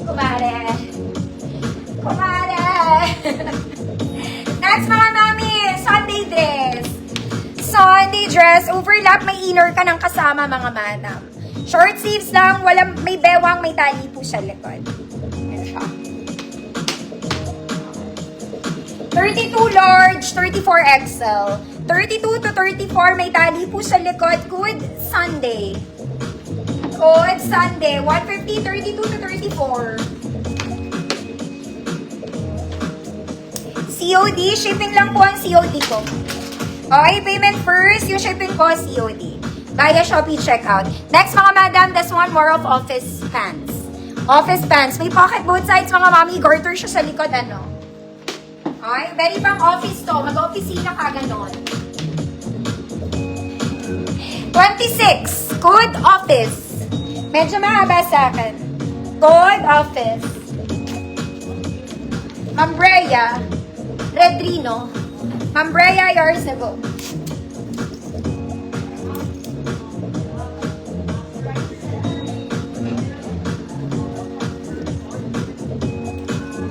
Kumare. Kumare. Next mga mami, Sunday dress. Sunday dress, overlap, may inner ka ng kasama mga madam. Short sleeves lang, walang, may bewang, may tali po sa likod. Ayan siya. 32 large, 34 XL. 32 to 34, may tali po sa likod. Good Sunday. Good Sunday. 150, 32 to 34. COD, shipping lang po ang COD ko. Okay, payment first, yung shipping ko, COD. Via Shopee checkout. Next mga madam, this one more of office pants. Office pants. May pocket both sides mga mami. Garter siya sa likod, ano. Okay, very pang office to. Mag-opisina ka ganon. 26. Good office. Medyo mahaba sa akin. Good office. Mambreya. Redrino. Mambreya, yours na go.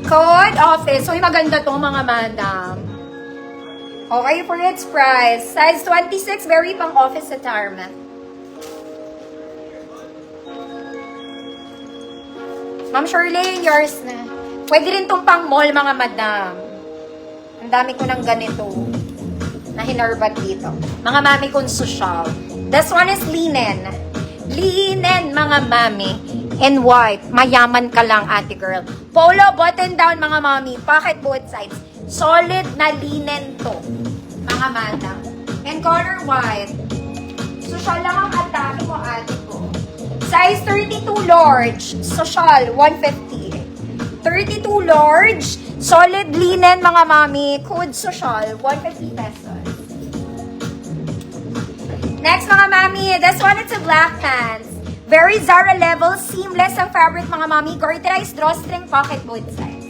Code office. So, maganda to mga madam. Okay, for its price. Size 26, very pang office attire. Ma'am Shirley, yours na. Pwede rin tong pang mall mga madam. Ang dami ko ng ganito na hinarbat dito. Mga mami kong social. This one is linen. Linen mga mami. And white. Mayaman ka lang, ate girl. Polo, button down, mga mami. Pocket both sides. Solid na linen to. Mga madam. And color white. Social lang ang atake mo, ate ko. Size 32 large. Social, 150. 32 large. Solid linen, mga mami. Code social, 150 pesos. Next, mga mami. This one, it's a black pants. Very Zara level, seamless ang fabric mga mami. Garterized drawstring pocket both sides.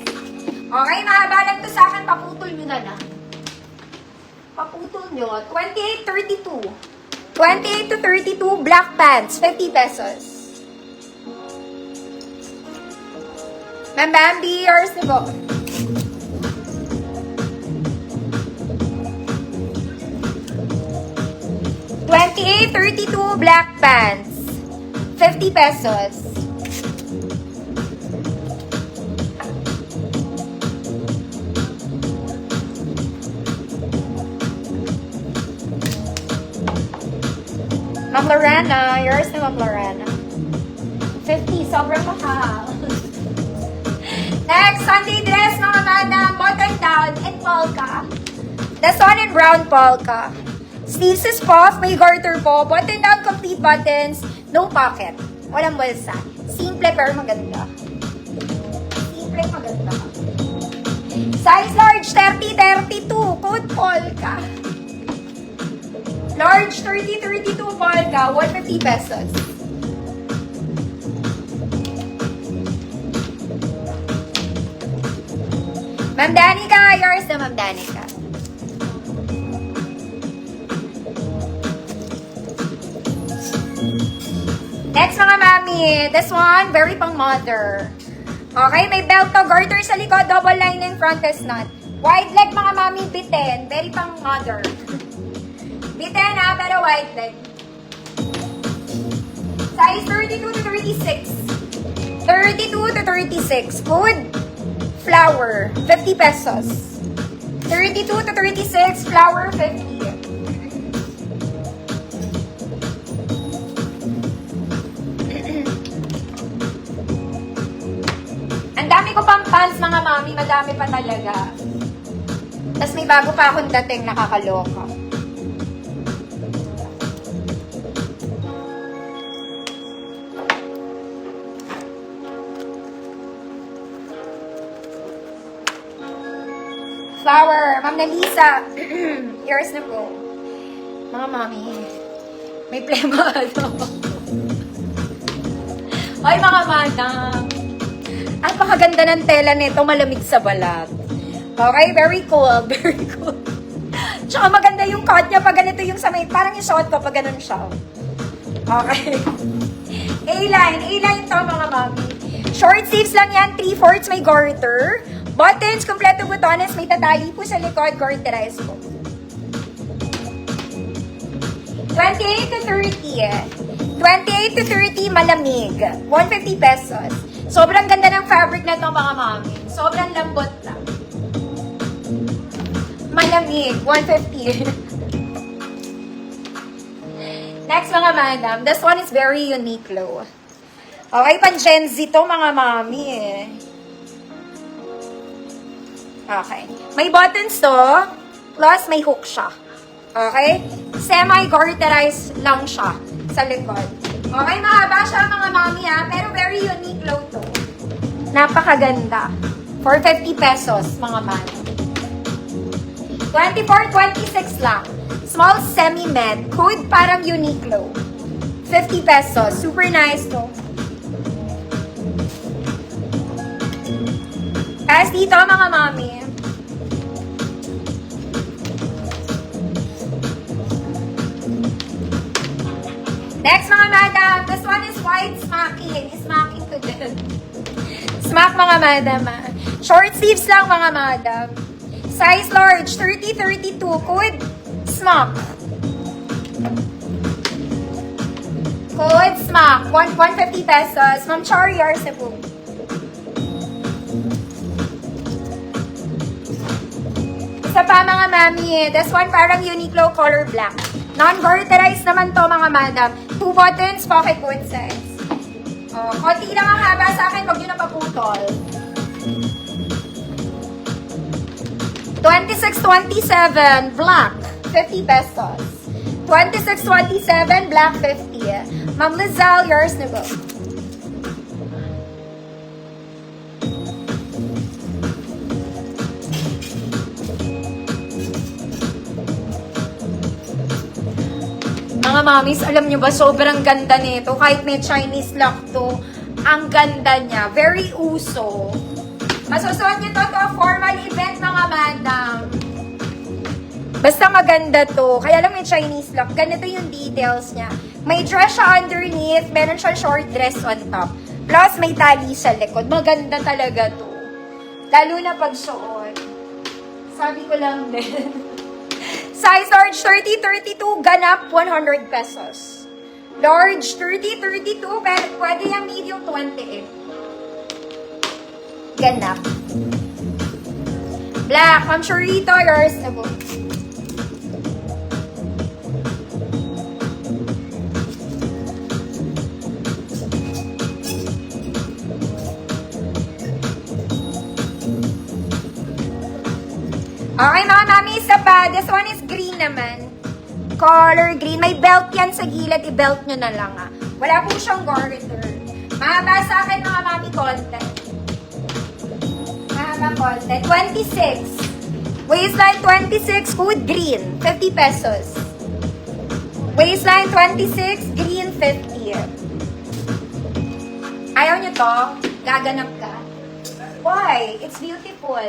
Okay, mahaba lang to sa akin. Paputol nyo na lang. Paputol nyo. 28, 32. 28 to 32, black pants. 50 pesos. Ma'am Bambi, yours na po. $28, 32, black pants. 50 pesos. Ma'am Lorena, yours na Ma'am Lorena. 50, sobrang mahal. Next, Sunday dress, mga madam, button down and polka. This one in brown polka. Sleeves is puff, may garter po, button down, complete buttons, no pocket. Walang bulsa. Simple pero maganda. Simple, maganda. Size large, 30, 32, code polka. Large, 30, 32, polka, 150 pesos. Ma'am Danica, yours na Ma'am Danica. Next mga mami, this one, very pang mother. Okay, may belt to, garter sa likod, double lining, front is not. Wide leg mga mami, bitten, very pang mother. Bitten ha, pero wide leg. Size 32 to 36. 32 to 36, good. Flower, 50 pesos. 32 to 36, flower, 50. Ang dami ko pang pants, mga mami. Madami pa talaga. Tapos may bago pa akong dating nakakaloka. Flower. Ma'am Nalisa. Yours na po. Mga mami. May plema ano. Ay, mga madam. Ang pakaganda ng tela nito, malamig sa balat. Okay, very cool. Very cool. Tsaka maganda yung cut niya pag ganito yung sa may, parang yung shot ko pag ganun siya. Okay. A-line to mga mami. Short sleeves lang yan, 3/4 may garter. Buttons, kompleto butones, may tatali po sa likod, garterized po. 28 to 30. 28 to 30, malamig. 150 pesos. Sobrang ganda ng fabric na to mga mami. Sobrang lambot lang. Malamig, 150. Next mga madam, this one is very unique low. Okay, pan Gen Z to mga mami eh. Okay. May buttons to, plus may hook siya. Okay? Semi-garterized lang siya sa likod. Okay, mahaba siya mga mami ha, pero very unique low to. Napakaganda. For 50 pesos mga mami. 24-26 lang. Small semi-med. Code parang Uniqlo. 50 pesos. Super nice to. Tapos dito mga mami. Next mga madam. This one is white smacking. Smacking to death. Smack mga madam. Short sleeves lang mga madam. Size large. 30-32. Code smack. Code smack. 150 pesos. Ma'am Chari Arcebu. Isa pa mga mami. This one parang Uniqlo color black. Non-garterized naman to mga madam. 2 buttons, pocket both sides. Oh, konti lang ang haba sa akin. Huwag nyo na paputol. 26-27, black. 50 pesos. 26-27, black 50. Ma'am Lizelle, yours na go. Mga mamis, alam nyo ba, sobrang ganda nito. Kahit may Chinese lock to, ang ganda niya. Very uso. Masusuot nyo to a formal event, mga madam. Basta maganda to. Kaya lang may Chinese lock. Ganito yung details niya. May dress siya underneath. Meron siya short dress on top. Plus, may tali sa likod. Maganda talaga to. Lalo na pag suot. Sabi ko lang din. Size large 30-32, ganap 100 pesos. Large 30-32, pero pwede yung medium 28. Ganap. Black, Ma'am Chorito, yours na po. Okay mga mami, isa pa. This one is green naman. Color green. May belt yan sa gilid. I-belt nyo na lang ah. Wala po siyang garter. Mahaba sa akin mga mami konti. Mahaba konti. 26. Waistline 26. Hood green. 50 pesos. Waistline 26. Green 50. Ayaw nyo to? Gaganap ka? Why? It's beautiful.